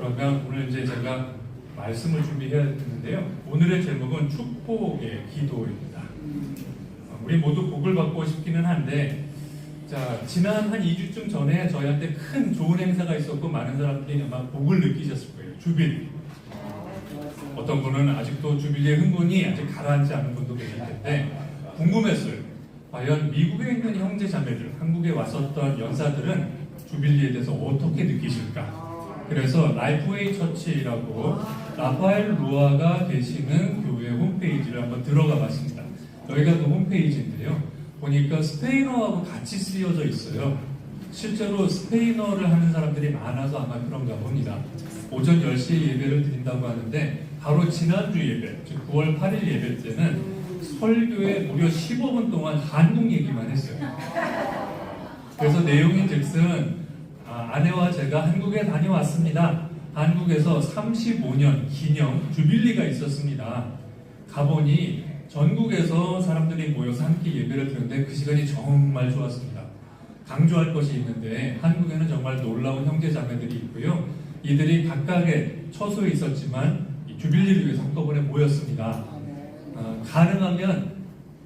그러면 오늘 이제 제가 말씀을 준비해야 되는데요. 오늘의 제목은 축복의 기도입니다. 우리 모두 복을 받고 싶기는 한데, 자, 지난 한 2주쯤 전에 저희한테 큰 좋은 행사가 있었고 많은 사람들이 아마 복을 느끼셨을 거예요. 주빌리. 어떤 분은 아직도 주빌리의 흥분이 아직 가라앉지 않은 분도 계실 텐데 궁금했어요. 과연 미국에 있는 형제 자매들, 한국에 왔었던 연사들은 주빌리에 대해서 어떻게 느끼실까? 그래서 라이프웨이 처치라고 라파엘 루아가 계시는 교회 홈페이지를 한번 들어가 봤습니다. 여기가 그 홈페이지인데요. 보니까 스페인어하고 같이 쓰여져 있어요. 실제로 스페인어를 하는 사람들이 많아서 아마 그런가 봅니다. 오전 10시에 예배를 드린다고 하는데 바로 지난주 예배, 즉 9월 8일 예배 때는 설교에 무려 15분 동안 한국 얘기만 했어요. 그래서 내용인즉슨 아내와 제가 한국에 다녀왔습니다. 한국에서 35년 기념 주빌리가 있었습니다. 가보니 전국에서 사람들이 모여서 함께 예배를 드렸는데 그 시간이 정말 좋았습니다. 강조할 것이 있는데 한국에는 정말 놀라운 형제자매들이 있고요. 이들이 각각의 처소에 있었지만 이 주빌리를 위해서 한꺼번에 모였습니다. 가능하면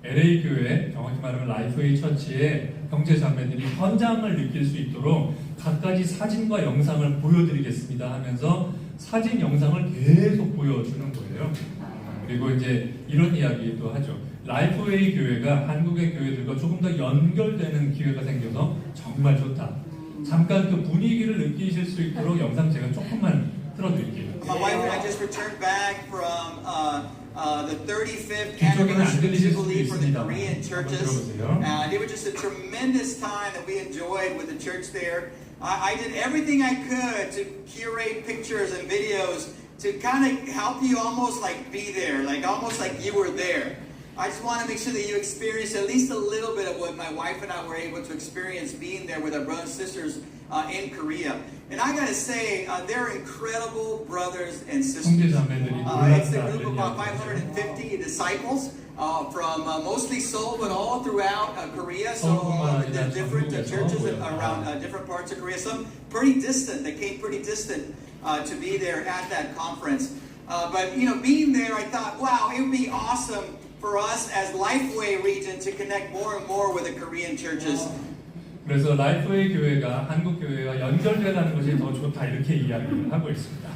LA 교회, 정확히 말하면 라이프웨이 처치의 형제자매들이 현장을 느낄 수 있도록 각가지 사진과 영상을 보여드리겠습니다 하면서 사진, 영상을 계속 보여주는 거예요. 그리고 이제 이런 이야기도 하죠. 라이프웨이 교회가 한국의 교회들과 조금 더 연결되는 기회가 생겨서 정말 좋다. 잠깐 그 분위기를 느끼실 수 있도록 영상 제가 조금만 틀어드릴게요. My wife and I just returned back from the 35th anniversary Jubilee for the Korean churches, and it was just a tremendous time that we enjoyed with the church there. I did everything I could to curate pictures and videos to kind of help you almost like be there, like almost like you were there. I just want to make sure that you experience at least a little bit of what my wife and I were able to experience being there with our brothers and sisters in Korea. And I got to say, they're incredible brothers and sisters. It's a group of about 550 disciples from mostly Seoul, but all throughout Korea. So the different churches around different parts of Korea. Some pretty distant. They came pretty distant to be there at that conference. But you know, being there, I thought, wow, it would be awesome for us as Lifeway region to connect more and more with the Korean churches. 그래서 라이프웨이 교회가 한국 교회와 연결되라는 것이 더 좋다 이렇게 이야기를 하고 있습니다.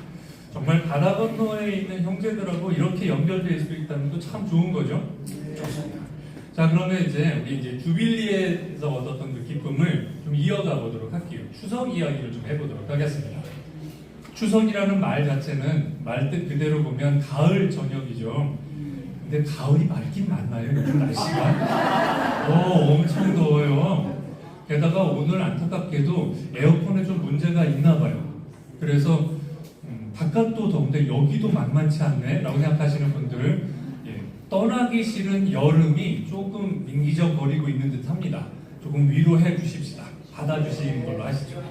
정말 바다 건너에 있는 형제들하고 이렇게 연결될 수 있다는 것도 참 좋은 거죠. 좋습니다. 자, 그러면 우리 이제 주빌리에서 얻었던 그 기쁨을 좀 이어가 보도록 할게요. 추석 이야기를 좀 해보도록 하겠습니다. 추석이라는 말 자체는 말뜻 그대로 보면 가을 저녁이죠. 근데 가을이 맞긴 맞나요? 요즘 날씨가 엄청 더워요. 게다가 오늘 안타깝게도 에어컨에 좀 문제가 있나 봐요. 그래서 바깥도 더운데 여기도 만만치 않네 라고 생각하시는 분들, 떠나기 싫은 여름이 조금 민기적거리고 있는 듯 합니다. 조금 위로해 주십시다. 받아주시는 걸로 하시죠.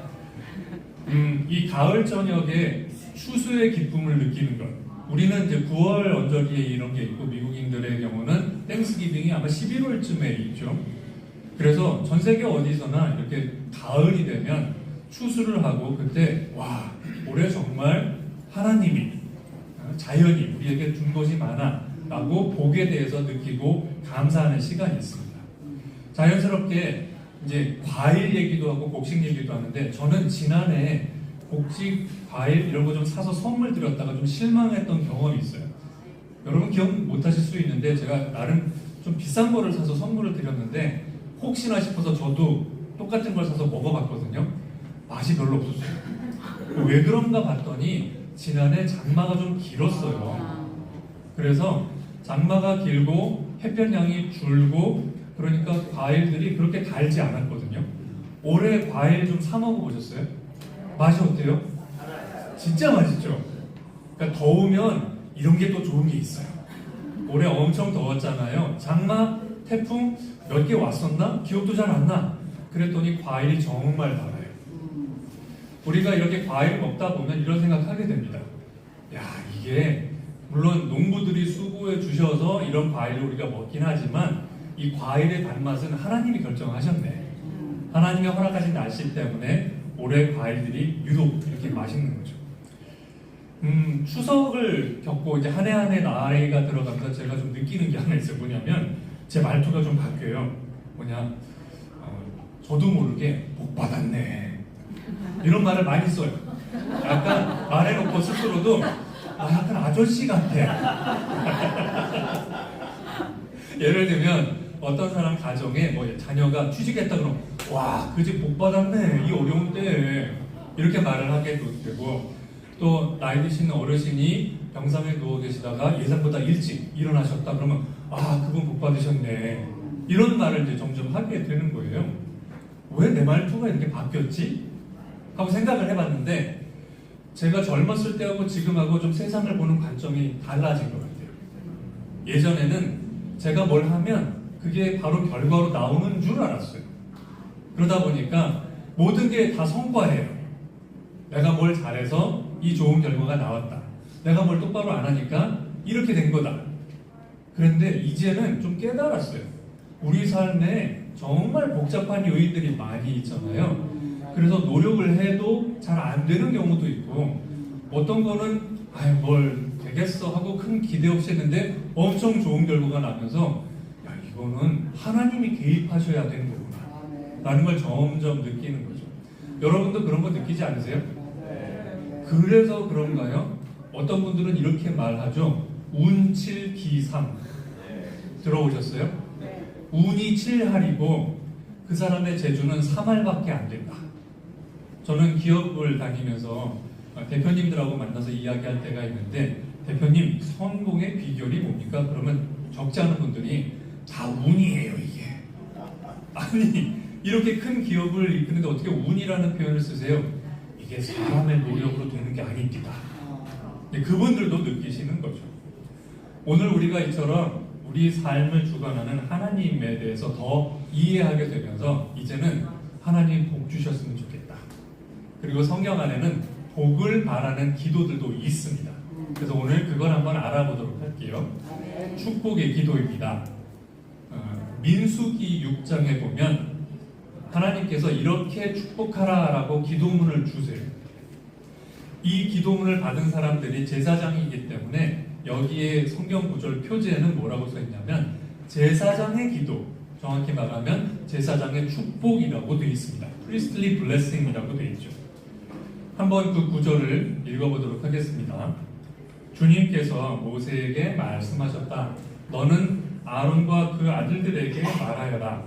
이 가을 저녁에 추수의 기쁨을 느끼는 것, 우리는 이제 9월 언저리에 이런 게 있고 미국인들의 경우는 땡스기빙이 아마 11월쯤에 있죠. 그래서 전 세계 어디서나 이렇게 가을이 되면 추수를 하고 그때 와, 올해 정말 하나님이, 자연이 우리에게 준 것이 많아 라고 복에 대해서 느끼고 감사하는 시간이 있습니다. 자연스럽게 이제 과일 얘기도 하고 곡식 얘기도 하는데, 저는 지난해 곡식, 과일 이런 거 좀 사서 선물 드렸다가 좀 실망했던 경험이 있어요. 여러분 기억 못 하실 수 있는데 제가 나름 좀 비싼 거를 사서 선물을 드렸는데 혹시나 싶어서 저도 똑같은 걸 사서 먹어봤거든요. 맛이 별로 없었어요. 왜 그런가 봤더니 지난해 장마가 좀 길었어요. 그래서 장마가 길고 햇볕량이 줄고 그러니까 과일들이 그렇게 달지 않았거든요. 올해 과일 좀 사 먹어보셨어요? 맛이 어때요? 진짜 맛있죠? 그러니까 더우면 이런 게 또 좋은 게 있어요. 올해 엄청 더웠잖아요. 장마, 태풍 몇 개 왔었나? 기억도 잘 안 나. 그랬더니 과일이 정말 달아요. 우리가 이렇게 과일을 먹다 보면 이런 생각하게 됩니다. 야, 이게 물론 농부들이 수고해 주셔서 이런 과일을 우리가 먹긴 하지만 이 과일의 단맛은 하나님이 결정하셨네. 하나님이 허락하신 날씨 때문에 올해 과일들이 유독 이렇게 맛있는 거죠. 추석을 겪고 이제 한 해 한 해 나이가 들어가면서 제가 좀 느끼는 게 하나 있어요. 뭐냐면 제 말투가 좀 바뀌어요. 뭐냐, 저도 모르게 복 받았네 이런 말을 많이 써요. 약간 말해놓고 스스로도 약간 아저씨 같아. 예를 들면 어떤 사람 가정에 뭐 자녀가 취직했다 그러면 와, 그 집 복 받았네 이 어려운 때에 이렇게 말을 하게 되고, 또 나이 드신 어르신이 병상에 누워 계시다가 예상보다 일찍 일어나셨다 그러면 그분 복 받으셨네 이런 말을 이제 점점 하게 되는 거예요. 왜 내 말투가 이렇게 바뀌었지? 하고 생각을 해봤는데 제가 젊었을 때하고 지금하고 좀 세상을 보는 관점이 달라진 것 같아요. 예전에는 제가 뭘 하면 그게 바로 결과로 나오는 줄 알았어요. 그러다 보니까 모든 게 다 성과예요. 내가 뭘 잘해서 이 좋은 결과가 나왔다. 내가 뭘 똑바로 안 하니까 이렇게 된 거다. 그런데 이제는 좀 깨달았어요. 우리 삶에 정말 복잡한 요인들이 많이 있잖아요. 그래서 노력을 해도 잘 안 되는 경우도 있고, 어떤 거는 뭘 되겠어 하고 큰 기대 없이 했는데 엄청 좋은 결과가 나면서 이거는 하나님이 개입하셔야 되는 거구나 라는 걸 점점 느끼는 거죠. 여러분도 그런 거 느끼지 않으세요? 그래서 그런가요? 어떤 분들은 이렇게 말하죠. 운칠기삼 들어오셨어요? 운이 7할이고 그 사람의 재주는 3할밖에 안 된다. 저는 기업을 다니면서 대표님들하고 만나서 이야기할 때가 있는데, 대표님 성공의 비결이 뭡니까? 그러면 적지 않은 분들이 다 운이에요 이게. 아니, 이렇게 큰 기업을 이끄는데 어떻게 운이라는 표현을 쓰세요? 이게 사람의 노력으로 되는 게 아닙니다. 그분들도 느끼시는 거죠. 오늘 우리가 이처럼 우리 삶을 주관하는 하나님에 대해서 더 이해하게 되면서 이제는 하나님 복 주셨으면 좋겠다. 그리고 성경 안에는 복을 바라는 기도들도 있습니다. 그래서 오늘 그걸 한번 알아보도록 할게요. 축복의 기도입니다. 민수기 6장에 보면 하나님께서 이렇게 축복하라라고 기도문을 주세요. 이 기도문을 받은 사람들이 제사장이기 때문에 여기에 성경 구절 표지에는 뭐라고 써 있냐면 제사장의 기도, 정확히 말하면 제사장의 축복이라고 되어 있습니다. priestly blessing이라고 되어 있죠. 한번 그 구절을 읽어보도록 하겠습니다. 주님께서 모세에게 말씀하셨다. 너는 아론과 그 아들들에게 말하여라.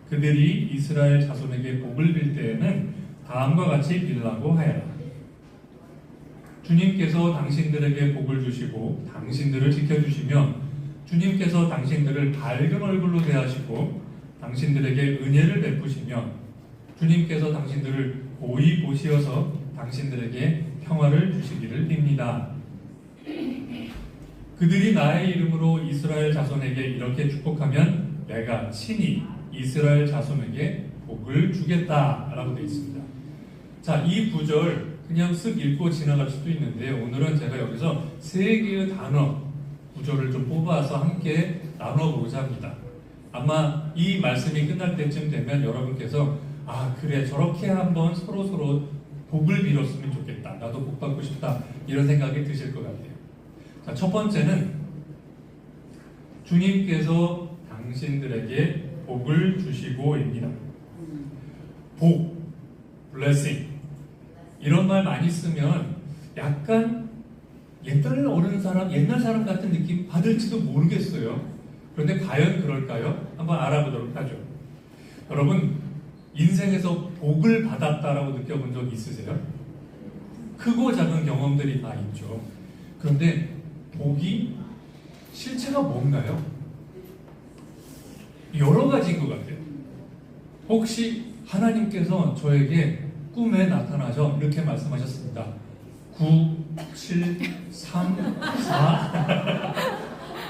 그들이 이스라엘 자손에게 복을 빌 때에는 다음과 같이 빌라고 하여라. 주님께서 당신들에게 복을 주시고 당신들을 지켜주시며 주님께서 당신들을 밝은 얼굴로 대하시고 당신들에게 은혜를 베푸시며 주님께서 당신들을 고이 보시어서 당신들에게 평화를 주시기를 빕니다. 그들이 나의 이름으로 이스라엘 자손에게 이렇게 축복하면 내가 친히 이스라엘 자손에게 복을 주겠다라고 되어 있습니다. 자, 이 구절 그냥 쓱 읽고 지나갈 수도 있는데 오늘은 제가 여기서 세 개의 단어 구절을 좀 뽑아서 함께 나눠보고자 합니다. 아마 이 말씀이 끝날 때쯤 되면 여러분께서 그래 저렇게 한번 서로 복을 빌었으면 좋겠다. 나도 복 받고 싶다. 이런 생각이 드실 것 같아요. 자, 첫 번째는 주님께서 당신들에게 복을 주시고입니다. 복, blessing 이런 말 많이 쓰면 약간 옛날 사람 같은 느낌 받을지도 모르겠어요. 그런데 과연 그럴까요? 한번 알아보도록 하죠. 여러분, 인생에서 복을 받았다라고 느껴본 적 있으세요? 크고 작은 경험들이 다 있죠. 그런데 복이 실체가 뭔가요? 여러 가지인 것 같아요. 혹시 하나님께서 저에게 꿈에 나타나셔 이렇게 말씀하셨습니다. 9, 7, 3, 4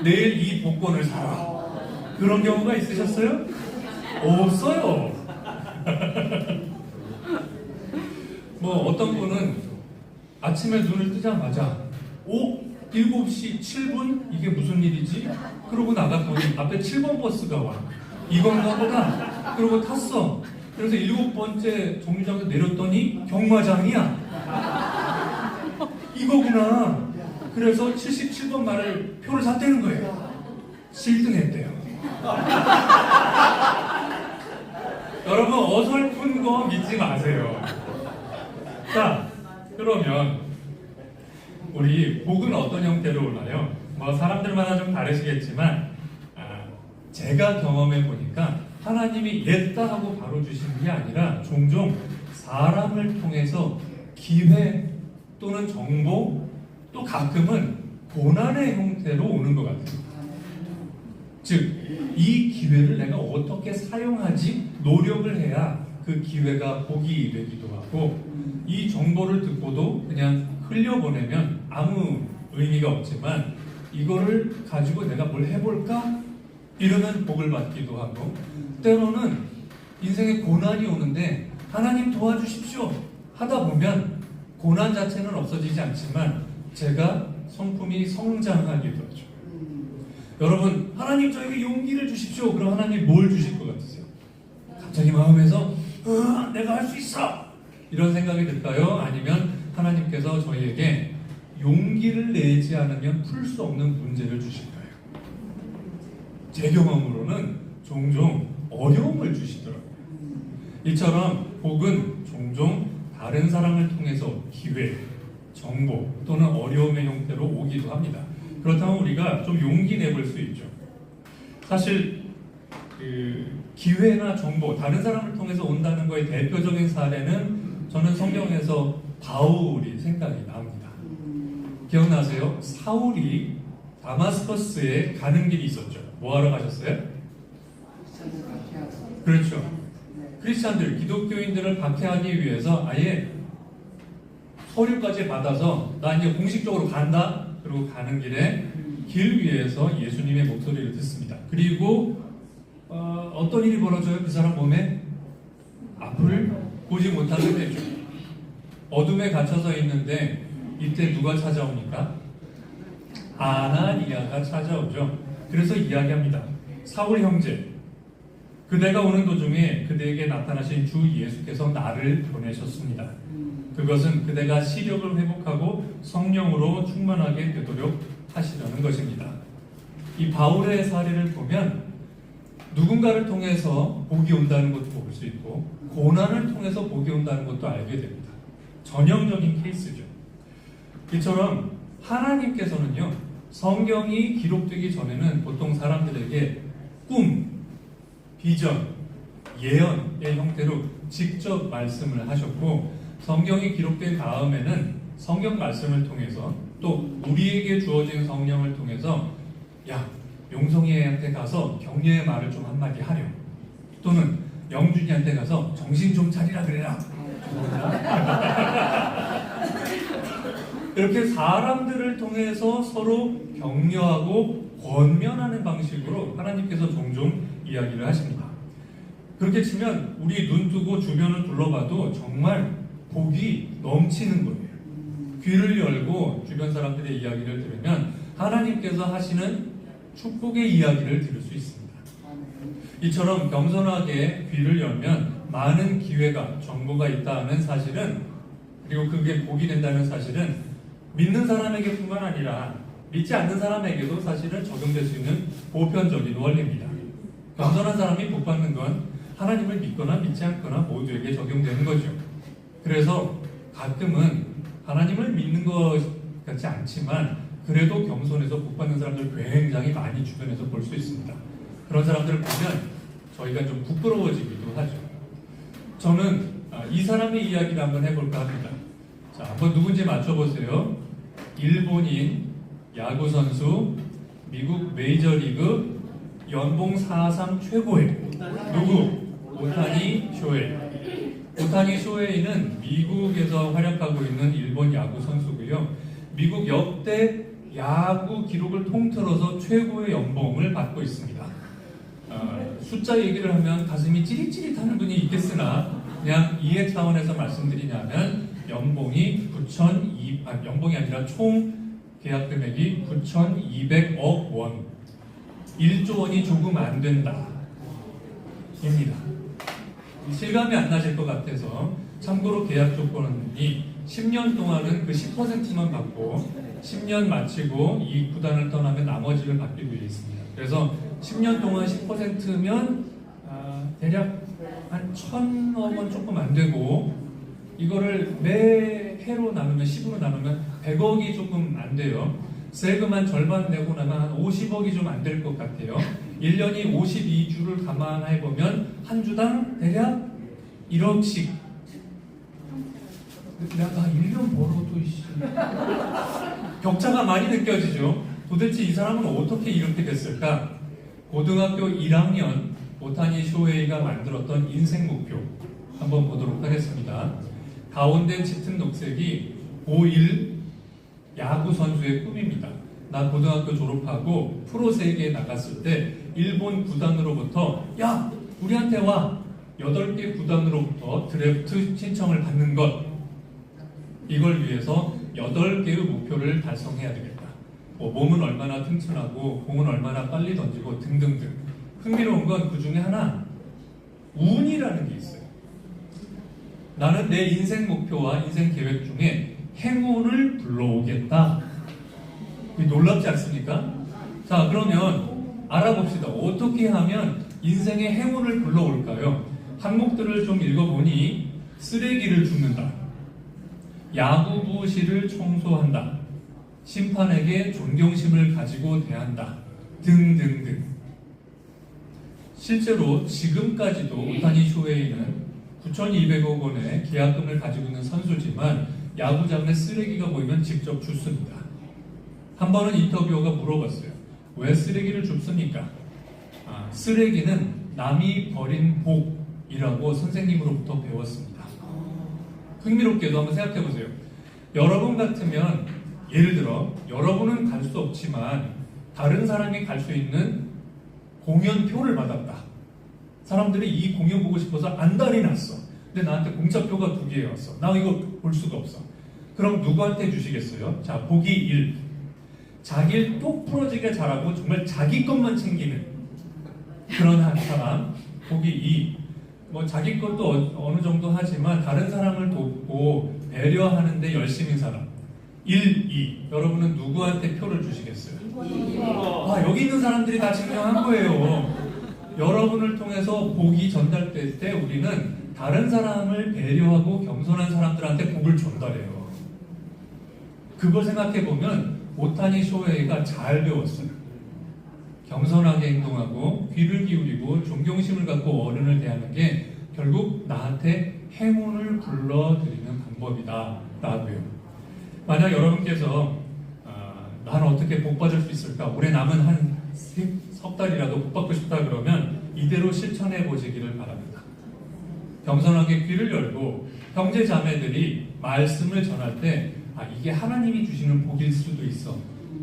내일 이 복권을 사라. 그런 경우가 있으셨어요? 없어요. 뭐 어떤 분은 아침에 눈을 뜨자마자 7시 7분? 이게 무슨 일이지? 그러고 나갔더니 앞에 7번 버스가 와. 이건가 보다. 그러고 탔어. 그래서 7번째 정류장에서 내렸더니 경마장이야. 이거구나. 그래서 77번 말을 표를 샀다는 거예요. 7등했대요. 여러분 어설픈 거 믿지 마세요. 자, 그러면 우리 복은 어떤 형태로 오나요? 뭐 사람들마다 좀 다르시겠지만 제가 경험해 보니까 하나님이 냈다 하고 바로 주시는 게 아니라 종종 사람을 통해서 기회 또는 정보 또 가끔은 고난의 형태로 오는 것 같아요. 즉, 이 기회를 내가 어떻게 사용하지 노력을 해야 그 기회가 복이 되기도 하고, 이 정보를 듣고도 그냥 흘려보내면 아무 의미가 없지만 이거를 가지고 내가 뭘 해볼까? 이러면 복을 받기도 하고, 때로는 인생에 고난이 오는데 하나님 도와주십시오 하다 보면 고난 자체는 없어지지 않지만 제가 성품이 성장하기도 하죠. 여러분, 하나님 저에게 용기를 주십시오. 그럼 하나님 뭘 주실 것 같으세요? 갑자기 마음에서 내가 할 수 있어! 이런 생각이 들까요? 아니면 하나님께서 저희에게 용기를 내지 않으면 풀 수 없는 문제를 주실까요? 제 경험으로는 종종 어려움을 주시더라고요. 이처럼 복은 종종 다른 사람을 통해서 기회, 정보 또는 어려움의 형태로 오기도 합니다. 그렇다면 우리가 좀 용기 내볼 수 있죠. 사실 기회나 정보, 다른 사람을 통해서 온다는 거의 대표적인 사례는 저는 성경에서 바울이 생각이 납니다. 기억나세요? 사울이 다마스커스에 가는 길이 있었죠. 뭐 하러 가셨어요? 그렇죠. 크리스찬들, 기독교인들을 박해하기 위해서 아예 서류까지 받아서 나 이제 공식적으로 간다. 그리고 가는 길에 길 위에서 예수님의 목소리를 듣습니다. 그리고 어떤 일이 벌어져요? 그 사람 몸에 앞을 보지 못하게 되죠. 어둠에 갇혀서 있는데 이때 누가 찾아옵니까? 아나니아가 찾아오죠. 그래서 이야기합니다. 사울 형제, 그대가 오는 도중에 그대에게 나타나신 주 예수께서 나를 보내셨습니다. 그것은 그대가 시력을 회복하고 성령으로 충만하게 되도록 하시려는 것입니다. 이 바울의 사례를 보면 누군가를 통해서 복이 온다는 것도 볼 수 있고 고난을 통해서 복이 온다는 것도 알게 됩니다. 전형적인 케이스죠. 이처럼 하나님께서는요, 성경이 기록되기 전에는 보통 사람들에게 꿈, 비전, 예언의 형태로 직접 말씀을 하셨고, 성경이 기록된 다음에는 성경 말씀을 통해서 또 우리에게 주어진 성령을 통해서 야, 용성이한테 가서 격려의 말을 좀 한마디 하렴, 또는 영준이한테 가서 정신 좀 차리라 그래라. 이렇게 사람들을 통해서 서로 격려하고 권면하는 방식으로 하나님께서 종종 이야기를 하십니다. 그렇게 치면 우리 눈 뜨고 주변을 둘러봐도 정말 복이 넘치는 거예요. 귀를 열고 주변 사람들의 이야기를 들으면 하나님께서 하시는 축복의 이야기를 들을 수 있습니다. 이처럼 겸손하게 귀를 열면 많은 기회가, 정보가 있다는 사실은, 그리고 그게 복이 된다는 사실은 믿는 사람에게 뿐만 아니라 믿지 않는 사람에게도 사실은 적용될 수 있는 보편적인 원리입니다. 겸손한 사람이 복 받는 건 하나님을 믿거나 믿지 않거나 모두에게 적용되는 거죠. 그래서 가끔은 하나님을 믿는 것 같지 않지만 그래도 겸손해서 복 받는 사람들 굉장히 많이 주변에서 볼 수 있습니다. 그런 사람들을 보면 저희가 좀 부끄러워지기도 하죠. 저는 이 사람의 이야기를 한번 해볼까 합니다. 자, 한번 누군지 맞춰보세요. 일본인 야구 선수, 미국 메이저리그 연봉 사상 최고의 누구? 오타니 쇼헤이. 오타니 쇼헤이는 미국에서 활약하고 있는 일본 야구 선수고요. 미국 역대 야구 기록을 통틀어서 최고의 연봉을 받고 있습니다. 숫자 얘기를 하면 가슴이 찌릿찌릿하는 분이 있겠으나 그냥 이해 차원에서 말씀드리냐면 연봉이 연봉이 아니라 총 계약 금액이 9,200억 원, 1조 원이 조금 안 된다 입니다. 실감이 안 나실 것 같아서 참고로 계약 조건이 10년 동안은 그 10%만 받고 10년 마치고 이 구단을 떠나면 나머지를 받기로 되어 있습니다. 그래서 10년 동안 10%면 대략 한 1,000억 원 조금 안 되고 이거를 매 해로 나누면 10으로 나누면 100억이 조금 안 돼요. 세금한 절반 내고 나면 한 50억이 좀 안 될 것 같아요. 1년이 52주를 감안해 보면 한 주당 대략 1억씩. 내가 1년 벌어도 격차가 많이 느껴지죠. 도대체 이 사람은 어떻게 이렇게 됐을까? 고등학교 1학년 오타니 쇼헤이가 만들었던 인생 목표 한번 보도록 하겠습니다. 가운데 짙은 녹색이 고1 야구 선수의 꿈입니다. 나 고등학교 졸업하고 프로 세계에 나갔을 때 일본 구단으로부터 야 우리한테 와 8개 구단으로부터 드래프트 신청을 받는 것 이걸 위해서 8개의 목표를 달성해야 되겠다. 몸은 얼마나 튼튼하고 공은 얼마나 빨리 던지고 등등등. 흥미로운 건 그 중에 하나 운이라는 게 있어요. 나는 내 인생 목표와 인생 계획 중에 행운을 불러오겠다. 놀랍지 않습니까? 자, 그러면 알아봅시다. 어떻게 하면 인생의 행운을 불러올까요? 항목들을 좀 읽어보니 쓰레기를 줍는다. 야구부실을 청소한다. 심판에게 존경심을 가지고 대한다. 등등등. 실제로 지금까지도 오타니 쇼헤이는 9,200억 원의 계약금을 가지고 있는 선수지만 야구장에 쓰레기가 보이면 직접 줍습니다. 한 번은 인터뷰어가 물어봤어요. 왜 쓰레기를 줍습니까? 쓰레기는 남이 버린 복이라고 선생님으로부터 배웠습니다. 흥미롭게도 한번 생각해 보세요. 여러분 같으면 예를 들어 여러분은 갈 수 없지만 다른 사람이 갈 수 있는 공연표를 받았다. 사람들이 이 공연 보고 싶어서 안달이 났어. 근데 나한테 공짜표가 2개 왔어. 나 이거 볼 수가 없어. 그럼 누구한테 주시겠어요? 자, 보기 1. 자기를 똑 부러지게 잘하고 정말 자기 것만 챙기는 그런 한 사람. 보기 2. 자기 것도 어느 정도 하지만 다른 사람을 돕고 배려하는데 열심인 사람. 1, 2. 여러분은 누구한테 표를 주시겠어요? 여기 있는 사람들이 다 증명한 거예요. 여러분을 통해서 복이 전달될 때 우리는 다른 사람을 배려하고 겸손한 사람들한테 복을 전달해요. 그걸 생각해보면 오타니 쇼헤이가 잘 배웠어요. 겸손하게 행동하고 귀를 기울이고 존경심을 갖고 어른을 대하는 게 결국 나한테 행운을 불러들이는 방법이다 라고요. 만약 여러분께서 나는 어떻게 복 받을 수 있을까? 올해 남은 한 석 달이라도 복 받고 싶다 그러면 이대로 실천해 보시기를 바랍니다. 겸손하게 귀를 열고 형제 자매들이 말씀을 전할 때 이게 하나님이 주시는 복일 수도 있어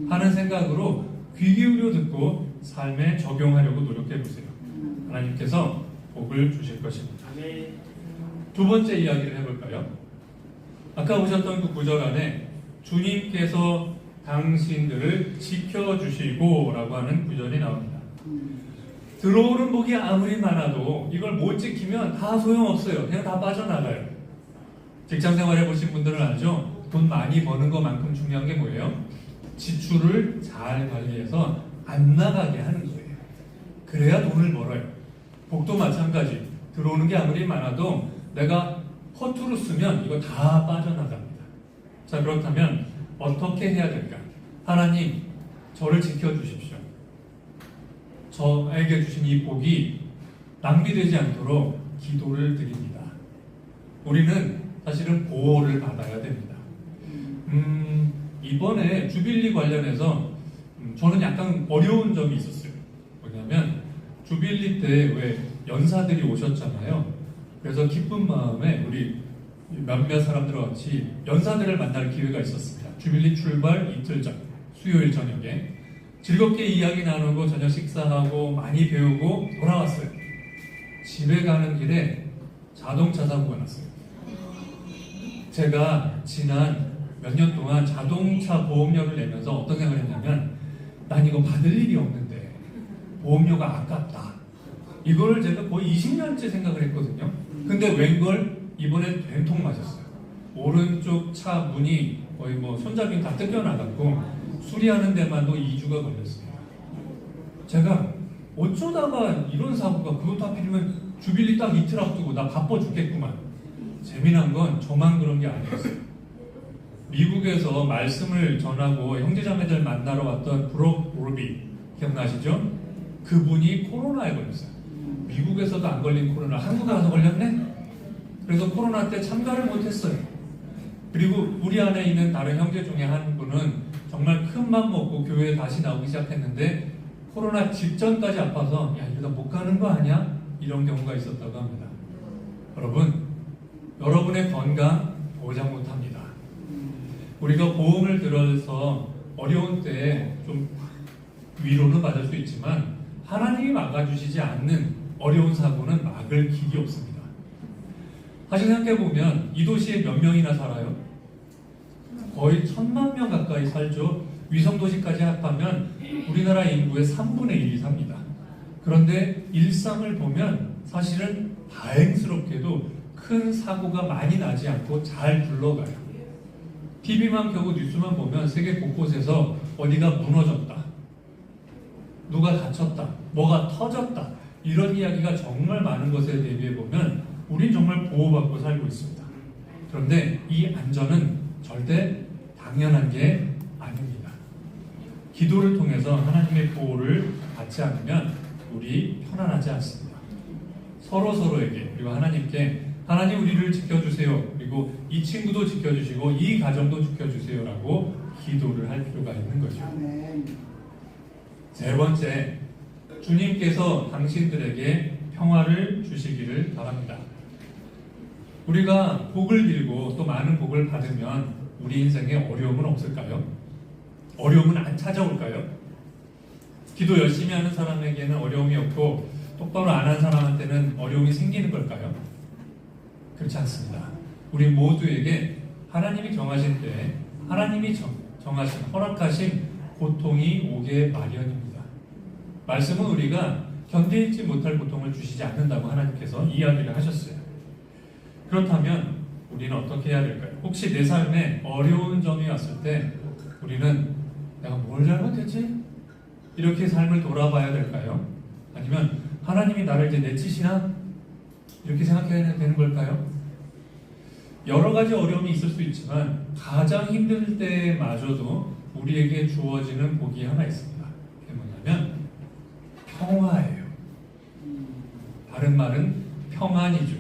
하는 생각으로 귀 기울여 듣고 삶에 적용하려고 노력해 보세요. 하나님께서 복을 주실 것입니다. 두 번째 이야기를 해볼까요? 아까 보셨던 그 구절 안에 주님께서 당신들을 지켜주시고 라고 하는 구절이 나옵니다. 들어오는 복이 아무리 많아도 이걸 못 지키면 다 소용없어요. 그냥 다 빠져나가요. 직장생활 해보신 분들은 알죠? 돈 많이 버는 것만큼 중요한 게 뭐예요? 지출을 잘 관리해서 안 나가게 하는 거예요. 그래야 돈을 벌어요. 복도 마찬가지. 들어오는 게 아무리 많아도 내가 허투루 쓰면 이거 다 빠져나갑니다. 자, 그렇다면 어떻게 해야 될까? 하나님, 저를 지켜주십시오. 저에게 주신 이 복이 낭비되지 않도록 기도를 드립니다. 우리는 사실은 보호를 받아야 됩니다. 이번에 주빌리 관련해서 저는 약간 어려운 점이 있었어요. 뭐냐면 주빌리 때 왜 연사들이 오셨잖아요. 그래서 기쁜 마음에 우리 몇몇 사람들과 같이 연사들을 만날 기회가 있었습니다. 주빌리 출발 이틀 전 수요일 저녁에 즐겁게 이야기 나누고 저녁 식사하고 많이 배우고 돌아왔어요. 집에 가는 길에 자동차 사고가 났어요. 제가 지난 몇 년 동안 자동차 보험료를 내면서 어떤 생각을 했냐면 난 이거 받을 일이 없는데 보험료가 아깝다. 이거를 제가 거의 20년째 생각을 했거든요. 근데 웬걸 이번에 된통 맞았어요. 오른쪽 차 문이 거의 뭐 손잡이 다 뜯겨나갔고 수리하는 데만도 2주가 걸렸습니다. 제가 어쩌다가 이런 사고가, 그것도 하필이면 주빌리 딱 이틀 앞두고 나 바빠 죽겠구만. 재미난 건 저만 그런 게 아니었어요. 미국에서 말씀을 전하고 형제자매들 만나러 왔던 브록 로비 기억나시죠? 그분이 코로나에 걸렸어요. 미국에서도 안 걸린 코로나 한국에 와서 걸렸네? 그래서 코로나 때 참가를 못했어요. 그리고 우리 안에 있는 다른 형제 중에 한 분은 정말 큰 맘 먹고 교회에 다시 나오기 시작했는데 코로나 직전까지 아파서 야 이러다 못 가는 거 아니야? 이런 경우가 있었다고 합니다. 여러분의 건강 보장 못합니다. 우리가 보험을 들어서 어려운 때에 좀 위로는 받을 수 있지만 하나님이 막아주시지 않는 어려운 사고는 막을 길이 없습니다. 사실 생각해보면 이 도시에 몇 명이나 살아요? 거의 1000만 명 가까이 살죠. 위성도시까지 합하면 우리나라 인구의 3분의 1이 삽니다. 그런데 일상을 보면 사실은 다행스럽게도 큰 사고가 많이 나지 않고 잘 굴러가요. TV만 켜고 뉴스만 보면 세계 곳곳에서 어디가 무너졌다, 누가 다쳤다, 뭐가 터졌다, 이런 이야기가 정말 많은 것에 대비해 보면 우린 정말 보호받고 살고 있습니다. 그런데 이 안전은 절대 당연한 게 아닙니다. 기도를 통해서 하나님의 보호를 받지 않으면 우리 편안하지 않습니다. 서로에게, 그리고 하나님께 하나님 우리를 지켜주세요, 그리고 이 친구도 지켜주시고 이 가정도 지켜주세요라고 기도를 할 필요가 있는 거죠. 세 번째, 주님께서 당신들에게 평화를 주시기를 바랍니다. 우리가 복을 빌고 또 많은 복을 받으면 우리 인생에 어려움은 없을까요? 어려움은 안 찾아올까요? 기도 열심히 하는 사람에게는 어려움이 없고 똑바로 안 한 사람한테는 어려움이 생기는 걸까요? 그렇지 않습니다. 우리 모두에게 하나님이 정하신 때 하나님이 정하신, 허락하신 고통이 오게 마련입니다. 말씀은 우리가 견디지 못할 고통을 주시지 않는다고 하나님께서 이야기를 하셨어요. 그렇다면 우리는 어떻게 해야 될까요? 혹시 내 삶에 어려운 점이 왔을 때 우리는 내가 뭘 잘못했지? 이렇게 삶을 돌아봐야 될까요? 아니면 하나님이 나를 이제 내치시나? 이렇게 생각해야 되는 걸까요? 여러 가지 어려움이 있을 수 있지만 가장 힘들 때마저도 우리에게 주어지는 복이 하나 있습니다. 그게 뭐냐면 평화예요. 다른 말은 평안이죠.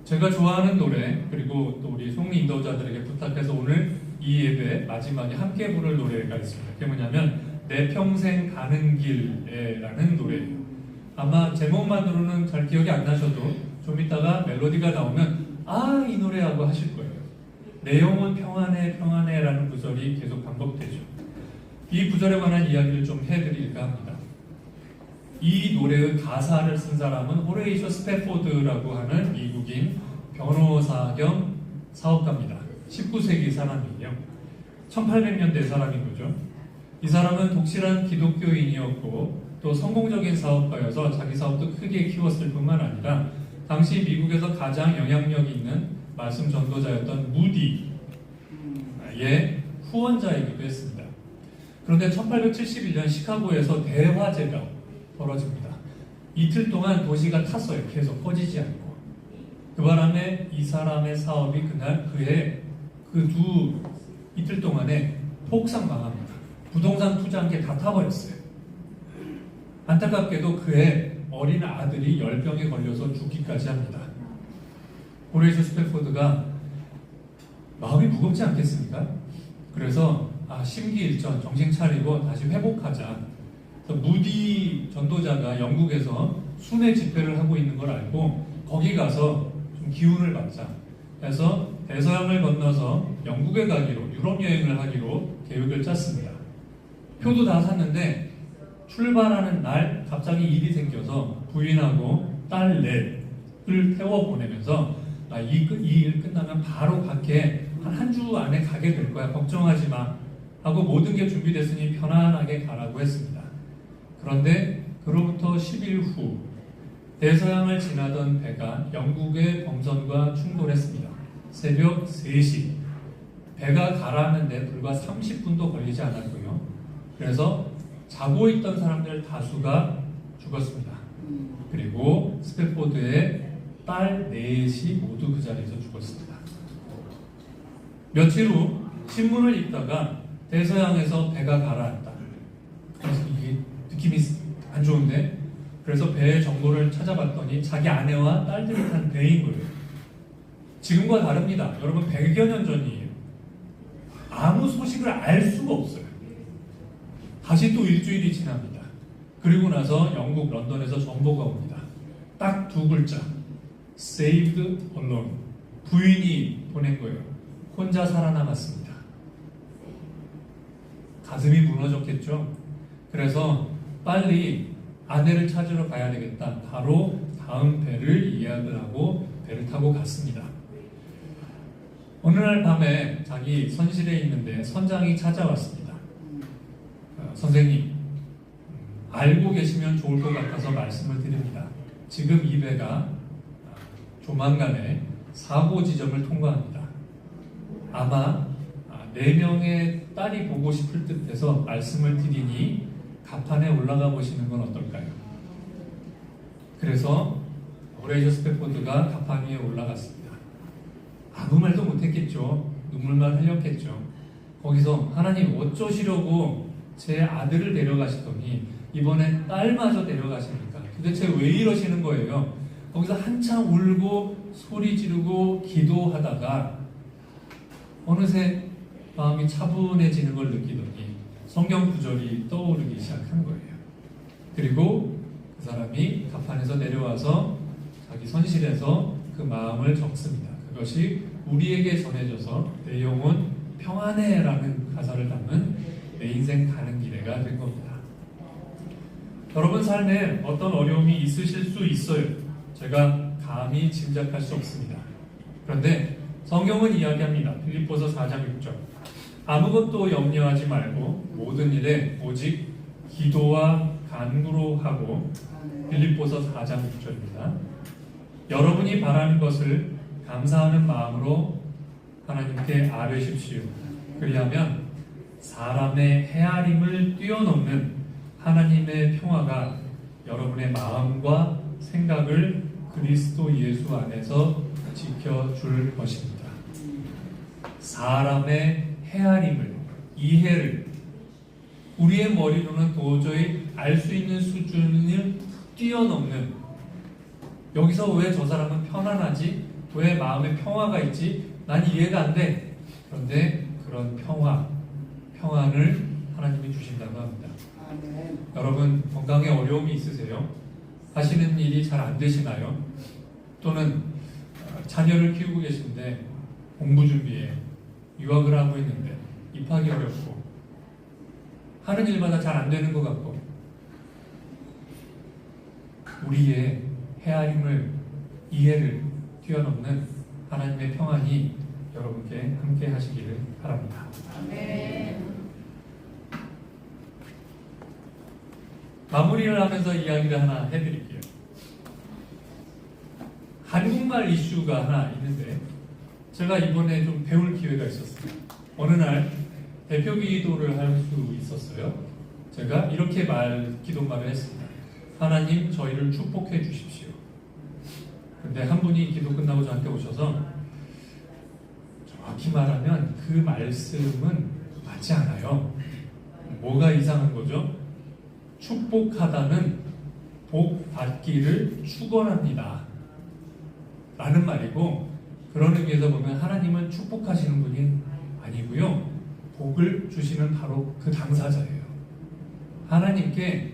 제가 좋아하는 노래, 그리고 또 우리 송리 인도자들에게 부탁해서 오늘 이 예배 마지막에 함께 부를 노래가 있습니다. 그게 뭐냐면 내 평생 가는 길에라는 노래예요. 아마 제목만으로는 잘 기억이 안 나셔도 좀 이따가 멜로디가 나오면 아, 이 노래하고 하실 거예요. 내 영혼 평안해 평안해 라는 구절이 계속 반복되죠. 이 구절에 관한 이야기를 좀 해드릴까 합니다. 이 노래의 가사를 쓴 사람은 호레이셔 스패포드라고 하는 미국인 변호사 겸 사업가입니다. 19세기 사람이에요. 1800년대 사람인 거죠. 이 사람은 독실한 기독교인이었고 또 성공적인 사업가여서 자기 사업도 크게 키웠을 뿐만 아니라 당시 미국에서 가장 영향력 있는 말씀 전도자였던 무디의 후원자이기도 했습니다. 그런데 1871년 시카고에서 대화재가 벌어집니다. 이틀 동안 도시가 탔어요. 계속 꺼지지 않고. 그 바람에 이 사람의 사업이 그날 그해 그 이틀 동안에 폭삭 망합니다. 부동산 투자한 게 다 타버렸어요. 안타깝게도 그해 어린 아들이 열병에 걸려서 죽기까지 합니다. 호레이셔 스패포드가 마음이 무겁지 않겠습니까? 그래서 심기일전 정신 차리고 다시 회복하자. 무디 전도자가 영국에서 순회 집회를 하고 있는 걸 알고 거기 가서 좀 기운을 받자 해서 대서양을 건너서 영국에 가기로, 유럽 여행을 하기로 계획을 짰습니다. 표도 다 샀는데 출발하는 날 갑자기 일이 생겨서 부인하고 딸 넷을 태워 보내면서 이 일 끝나면 바로 갈게, 한 주 안에 가게 될 거야, 걱정하지 마 하고 모든 게 준비됐으니 편안하게 가라고 했습니다. 그런데 그로부터 10일 후 대서양을 지나던 배가 영국의 범선과 충돌했습니다. 새벽 3시. 배가 가라앉는데 불과 30분도 걸리지 않았고요. 그래서 자고 있던 사람들 다수가 죽었습니다. 그리고 스패포드의 딸 넷이 모두 그 자리에서 죽었습니다. 며칠 후 신문을 읽다가 대서양에서 배가 가라앉다. 그래서 이게 느낌이 안 좋은데, 그래서 배의 정보를 찾아봤더니 자기 아내와 딸들이 탄 배인 거예요. 지금과 다릅니다. 여러분, 100여 년 전이에요. 아무 소식을 알 수가 없어요. 다시 또 일주일이 지납니다. 그리고 나서 영국 런던에서 정보가 옵니다. 딱 2글자, saved alone. 부인이 보낸 거예요. 혼자 살아남았습니다. 가슴이 무너졌겠죠. 그래서 빨리 아내를 찾으러 가야 되겠다. 바로 다음 배를 예약을 하고 배를 타고 갔습니다. 어느 날 밤에 자기 선실에 있는데 선장이 찾아왔습니다. 선생님, 알고 계시면 좋을 것 같아서 말씀을 드립니다. 지금 이 배가 조만간에 사고 지점을 통과합니다. 아마 4명의 딸이 보고 싶을 듯해서 말씀을 드리니 갑판에 올라가 보시는 건 어떨까요? 그래서 호레이저 스패포드가 갑판 위에 올라갔습니다. 아무 말도 못했겠죠. 눈물만 흘렸겠죠. 거기서 하나님 어쩌시려고 제 아들을 데려가시더니 이번엔 딸마저 데려가십니까? 도대체 왜 이러시는 거예요? 거기서 한참 울고 소리 지르고 기도하다가 어느새 마음이 차분해지는 걸 느끼더니 성경 구절이 떠오르기 시작한 거예요. 그리고 그 사람이 갑판에서 내려와서 자기 선실에서 그 마음을 적습니다. 그것이 우리에게 전해져서 내 영혼 평안해 라는 가사를 담은 내 인생 가는 길에가 된 겁니다. 여러분 삶에 어떤 어려움이 있으실 수 있어요. 제가 감히 짐작할 수 없습니다. 그런데 성경은 이야기합니다. 빌립보서 4장 6절. 아무것도 염려하지 말고 모든 일에 오직 기도와 간구로 하고, 빌립보서 4장 6절입니다. 여러분이 바라는 것을 감사하는 마음으로 하나님께 아뢰십시오. 그리하면 사람의 헤아림을 뛰어넘는 하나님의 평화가 여러분의 마음과 생각을 그리스도 예수 안에서 지켜줄 것입니다. 사람의 헤아림을, 이해를 우리의 머리로는 도저히 알 수 있는 수준을 뛰어넘는, 여기서 왜 저 사람은 편안하지? 왜 마음에 평화가 있지? 난 이해가 안 돼. 그런데 그런 평안을 하나님이 주신다고 합니다. 아멘. 여러분 건강에 어려움이 있으세요? 하시는 일이 잘 안 되시나요? 또는 자녀를 키우고 계신데 공부 준비에 유학을 하고 있는데 입학이 어렵고 하는 일마다 잘 안 되는 것 같고, 우리의 헤아림을, 이해를 뛰어넘는 하나님의 평안이 여러분께 함께 하시기를 바랍니다. 아멘. 마무리를 하면서 이야기를 하나 해드릴게요. 한국말 이슈가 하나 있는데 제가 이번에 좀 배울 기회가 있었어요. 어느 날 대표 기도를 할 수 있었어요. 제가 이렇게 기도말을 했습니다. 하나님, 저희를 축복해 주십시오. 근데 한 분이 기도 끝나고 저한테 오셔서, 정확히 말하면 그 말씀은 맞지 않아요. 뭐가 이상한 거죠? 축복하다는 복 받기를 축원합니다 라는 말이고, 그런 의미에서 보면 하나님은 축복하시는 분이 아니고요, 복을 주시는 바로 그 당사자예요. 하나님께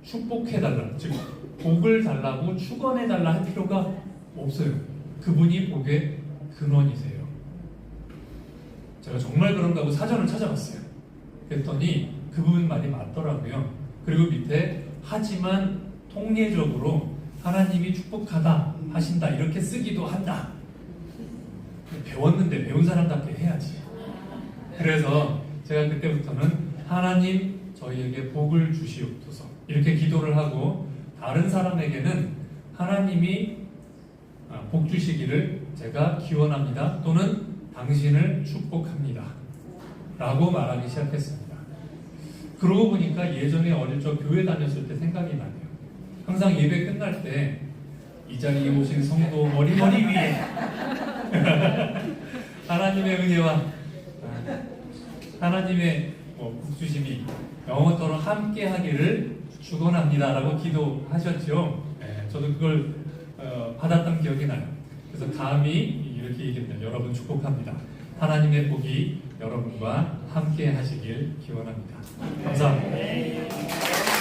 축복해달라, 즉 복을 달라고 축원해달라 할 필요가 없어요. 그분이 복의 근원이세요. 제가 정말 그런가 하고 사전을 찾아봤어요. 그랬더니 그분 말이 맞더라고요. 그리고 밑에 하지만 통례적으로 하나님이 축복하다 하신다 이렇게 쓰기도 한다. 배웠는데 배운 사람답게 해야지. 그래서 제가 그때부터는 하나님 저희에게 복을 주시옵소서 이렇게 기도를 하고, 다른 사람에게는 하나님이 복 주시기를 제가 기원합니다. 또는 당신을 축복합니다. 라고 말하기 시작했습니다. 그러고 보니까 예전에 어릴 적 교회 다녔을 때 생각이 나네요. 항상 예배 끝날 때 이 자리에 오신 성도 머리 위에 하나님의 은혜와 하나님의 복주심이 영원토록 함께 하기를 축원합니다라고 기도하셨죠. 저도 그걸 받았던 기억이 나요. 그래서 감히 이렇게 얘기합니다. 여러분 축복합니다. 하나님의 복이 여러분과 함께 하시길 기원합니다. 감사합니다.